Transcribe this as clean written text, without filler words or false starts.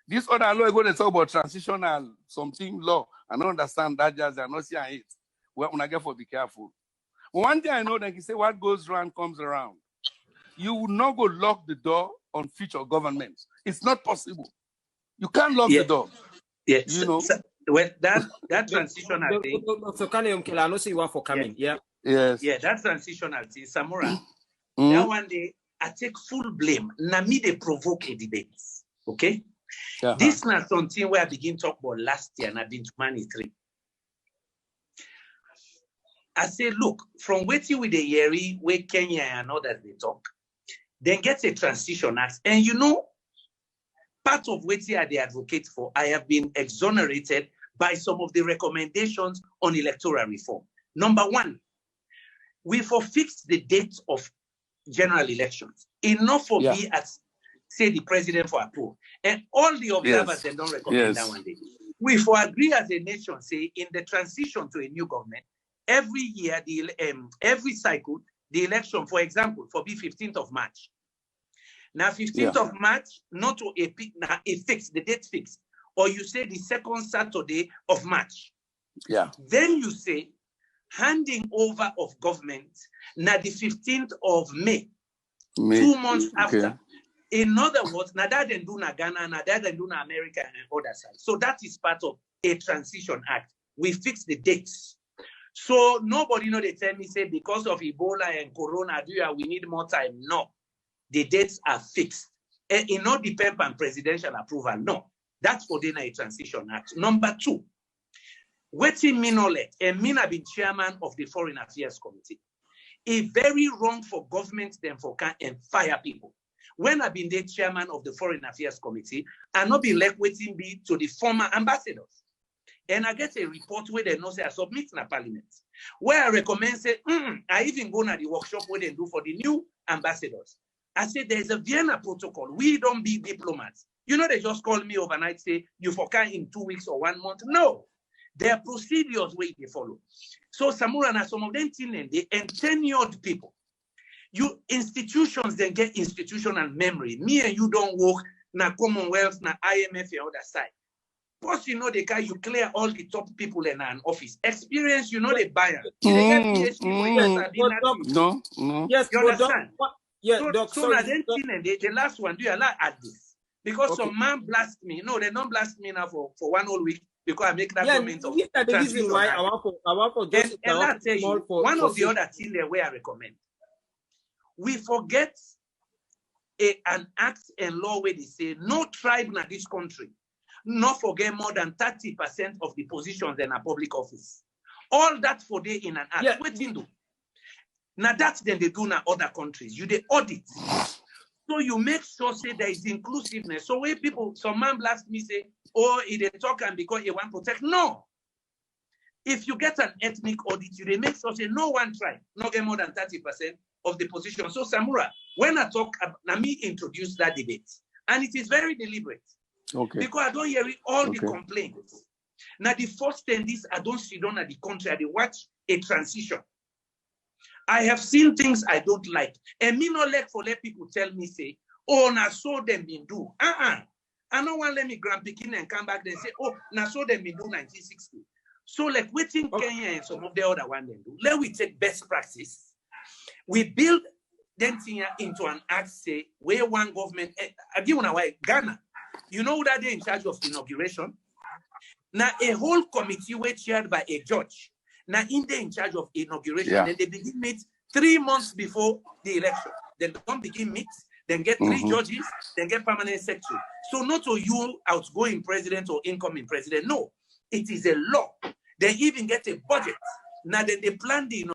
This other law is going to talk about transitional something law. I don't understand that just I not see it. Well, when I get for be careful. One thing I know that he say what goes around comes around. You will not go lock the door on future governments. It's not possible. You can't lock the door. Yes. You know. Well, that transitional thing. So Yumkella, I know see you want for coming. Yeah. Yes. Yeah, that transitional thing, Samura. That one day I take full blame. Na me they provoke a debate. Okay? This not something where I begin talk about last year and I've been to Mani 3. I say, look, from waiting with the Yeri, where Kenya and others they talk, then get a transition act. And you know, part of waiting I they advocate for, I have been exonerated by some of the recommendations on electoral reform. Number 1, we fix the date of general elections. Enough for me as say the president for approve. And all the observers they don't recommend that one day. We for agree as a nation, say in the transition to a new government, every year, every cycle, the election, for example, for be 15th of March. Now 15th of March, not to a fix, the date fixed. Or you say the second Saturday of March. Yeah. Then you say handing over of government now the 15th of May. 2 months after. In other words, now that then do na Ghana, now that then do na America and other side. So that is part of a transition act. We fix the dates. So nobody know they tell me say because of Ebola and Corona, we need more time. No, the dates are fixed. And it not depend on presidential approval. No, that's for the a transition act. Number 2, waiting me no let and me have been chairman of the Foreign Affairs Committee. It's very wrong for government then for can and fire people. When I've been the chairman of the Foreign Affairs Committee, I not be left waiting be to the former ambassadors. And I get a report where they know say I submit in a parliament. Where I recommend say, I even go to the workshop where they do for the new ambassadors. I say there's a Vienna protocol. We don't be diplomats. You know, they just call me overnight, say you for can in 2 weeks or 1 month. No. There are procedures where they follow. So Samura and some of them they tenured people. You institutions then get institutional memory. Me and you don't work na Commonwealth, na IMF and other side. Plus, you know, you clear all the top people in an office. Experience, you know, they buy it. No. Yes, you understand? So the last one, do you allow at this? Because some man blast me. No, they don't blast me now for 1 whole week because I make that comment of the reason why I want for just and I tell you, one of the other things there where I recommend. We forget an act and law where they say no tribe in this country not forget more than 30% of the positions in a public office. All that for day in an act. Yeah. What do? Now that's then they do in other countries. You they audit. So you make sure say there is inclusiveness. So when people, some man blast me say, oh, they talk and because they want to protect. No. If you get an ethnic audit, you they make sure say no one tribe not get more than 30% of the position. So Samura, when I talk, let me introduce that debate. And it is very deliberate. Okay. Because I don't hear all the complaints. Now the first thing this I don't sit down at the country, I watch a transition. I have seen things I don't like. And me not like for let people tell me say, oh, now so them been do. I don't want let me grab Pekin and come back and say, oh, now so them been do 1960. So like waiting Kenya and some of the other one them do. Let we take best practice. We build them thing into an act say where one government I give one away Ghana. You know that they're in charge of inauguration. Now a whole committee were chaired by a judge. Now in charge of inauguration, and they begin meet 3 months before the election. Then don't begin meet, then get 3 judges, then get permanent secretary. So not to you outgoing president or incoming president. No, it is a law. They even get a budget. Now then they plan the